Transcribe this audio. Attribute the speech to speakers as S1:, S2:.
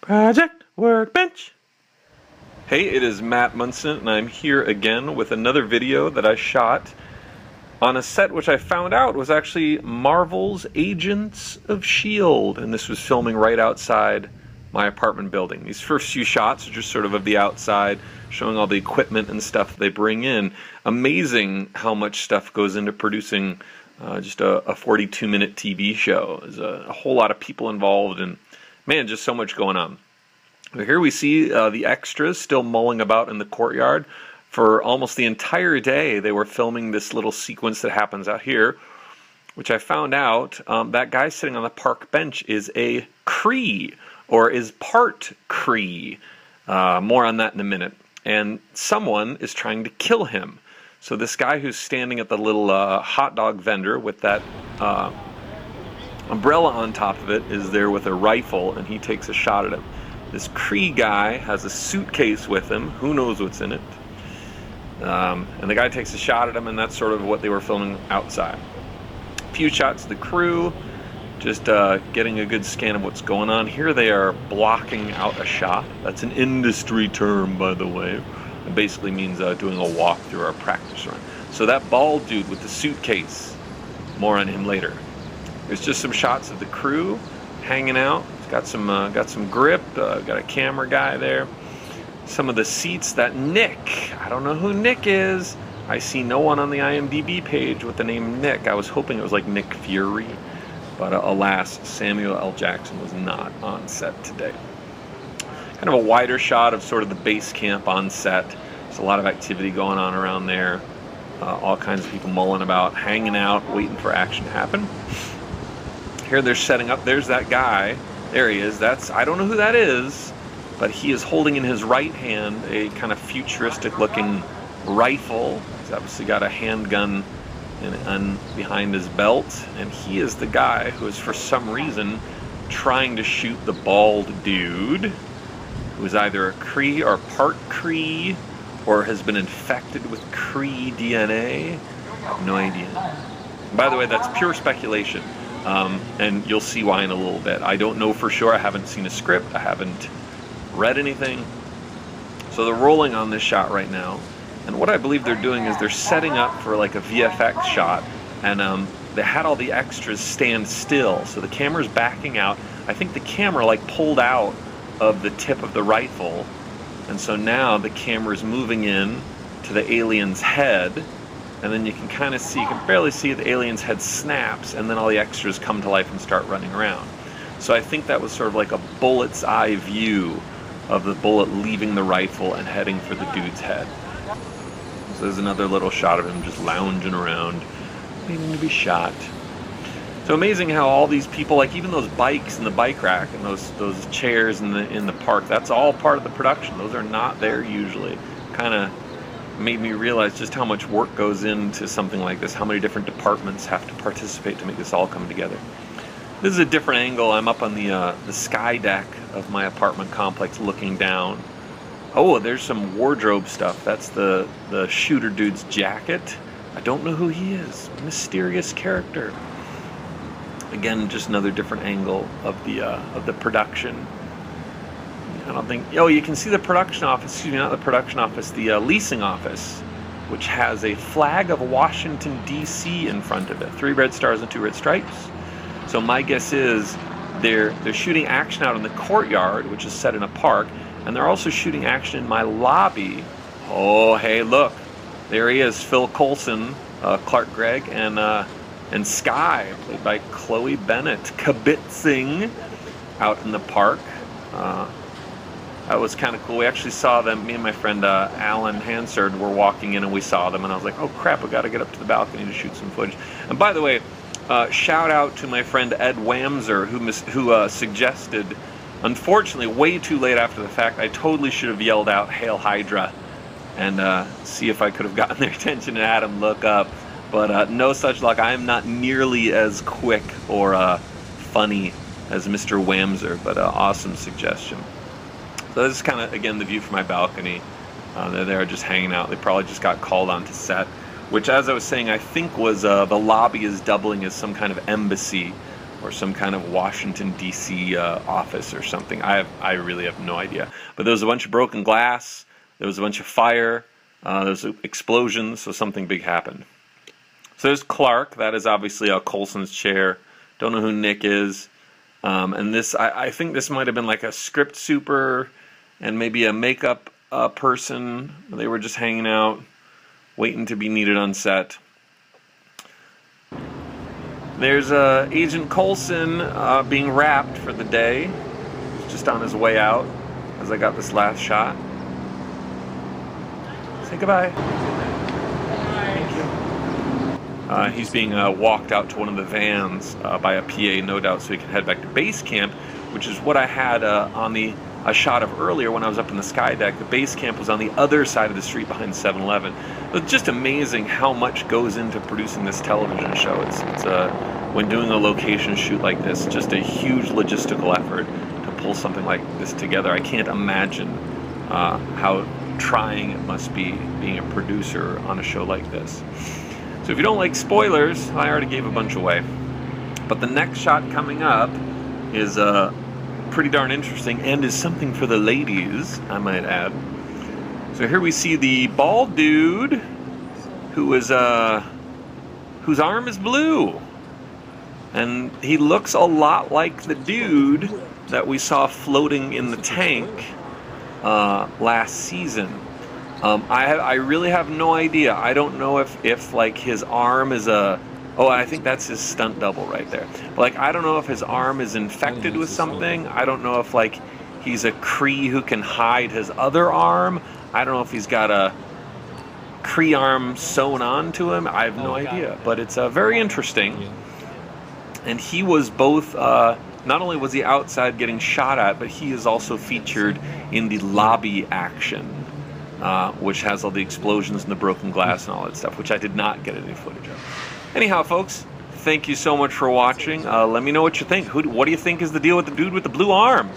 S1: Project Workbench. Hey, it is Matt Munson, and I'm here again with another video that I shot on a set which I found out was actually Marvel's Agents of S.H.I.E.L.D. And this was filming right outside my apartment building. These first few shots are just sort of the outside, showing all the equipment and stuff they bring in. Amazing how much stuff goes into producing just a 42-minute TV show. There's a whole lot of people involved, and man, just so much going on. Here we see the extras still mulling about in the courtyard. For almost the entire day, they were filming this little sequence that happens out here, which I found out that guy sitting on the park bench is a Kree, or is part Kree. More on that in a minute. And someone is trying to kill him. So this guy who's standing at the little hot dog vendor with that umbrella on top of it is there with a rifle, and he takes a shot at him. This Kree guy has a suitcase with him. Who knows what's in it? And the guy takes a shot at him, and that's sort of what they were filming outside. A few shots of the crew, just getting a good scan of what's going on. Here they are blocking out a shot. That's an industry term, by the way. It basically means doing a walk through our practice run. So that bald dude with the suitcase, more on him later. There's just some shots of the crew hanging out. It's got some grip. Got a camera guy there. Some of the seats that Nick. I don't know who Nick is. I see no one on the IMDb page with the name Nick. I was hoping it was like Nick Fury, but alas, Samuel L. Jackson was not on set today. Kind of a wider shot of sort of the base camp on set. There's a lot of activity going on around there. All kinds of people mulling about, hanging out, waiting for action to happen. Here they're setting up. There's that guy. There he is. I don't know who that is, but he is holding in his right hand a kind of futuristic looking rifle. He's obviously got a handgun behind his belt, and he is the guy who is for some reason trying to shoot the bald dude, who is either a Kree or part Kree, or has been infected with Kree DNA. No idea. By the way, that's pure speculation. And you'll see why in a little bit. I don't know for sure. I haven't seen a script. I haven't read anything. So they're rolling on this shot right now. And what I believe they're doing is they're setting up for like a VFX shot. And they had all the extras stand still. So the camera's backing out. I think the camera like pulled out of the tip of the rifle. And so now the camera's moving in to the alien's head. And then you can kind of see, you can barely see the alien's head snaps, and then all the extras come to life and start running around. So I think that was sort of like a bullet's eye view of the bullet leaving the rifle and heading for the dude's head. So there's another little shot of him just lounging around, waiting to be shot. So amazing how all these people, like even those bikes in the bike rack and those chairs in the park, that's all part of the production. Those are not there usually. Kind of made me realize just how much work goes into something like this, how many different departments have to participate to make this all come together. This is a different angle. I'm up on the sky deck of my apartment complex looking down. Oh, there's some wardrobe stuff. That's the shooter dude's jacket. I don't know who he is. Mysterious character. Again, just another different angle of the production. I don't think. Oh, you can see the production office. Excuse me, not the production office. The leasing office, which has a flag of Washington D.C. in front of it. 3 red stars and 2 red stripes. So my guess is they're shooting action out in the courtyard, which is set in a park, and they're also shooting action in my lobby. Oh, hey, look, there he is, Phil Coulson, Clark Gregg, and Sky, played by Chloe Bennett, kibitzing out in the park. That was kind of cool. We actually saw them. Me and my friend Alan Hansard were walking in, and we saw them, and I was like, oh crap, we got to get up to the balcony to shoot some footage. And by the way, shout out to my friend Ed Wamser, who suggested, unfortunately way too late after the fact, I totally should have yelled out Hail Hydra and see if I could have gotten their attention and had them look up, but no such luck. I am not nearly as quick or funny as Mr. Wamser, but awesome suggestion. So this is kind of, again, the view from my balcony. They're there just hanging out. They probably just got called onto set, which, as I was saying, I think was the lobby is doubling as some kind of embassy or some kind of Washington D.C. Office or something. I really have no idea. But there was a bunch of broken glass. There was a bunch of fire. There was explosions. So something big happened. So there's Clark. That is obviously Coulson's chair. Don't know who Nick is. And this, I think this might have been like a script super and maybe a makeup person. They were just hanging out, waiting to be needed on set. There's Agent Coulson being wrapped for the day. He's just on his way out as I got this last shot. Say goodbye. Thank you. He's being walked out to one of the vans by a PA, no doubt, so he can head back to base camp, which is what I had on a shot of earlier when I was up in the sky deck. The base camp was on the other side of the street behind 7-Eleven. It's just amazing how much goes into producing this television show. It's when doing a location shoot like this, just a huge logistical effort to pull something like this together. I can't imagine how trying it must be being a producer on a show like this. So if you don't like spoilers, I already gave a bunch away. But the next shot coming up is pretty darn interesting and is something for the ladies, I might add. So here we see the bald dude who is whose arm is blue, and he looks a lot like the dude that we saw floating in the tank last season. I really have no idea. I don't know if like his arm is I think that's his stunt double right there. But, like, I don't know if his arm is infected with something. I don't know if, like, he's a Kree who can hide his other arm. I don't know if he's got a Kree arm sewn onto him. I have no idea. But it's very interesting. And he was both, not only was he outside getting shot at, but he is also featured in the lobby action, which has all the explosions and the broken glass and all that stuff, which I did not get any footage of. Anyhow, folks, thank you so much for watching. Let me know what you think. What do you think is the deal with the dude with the blue arm?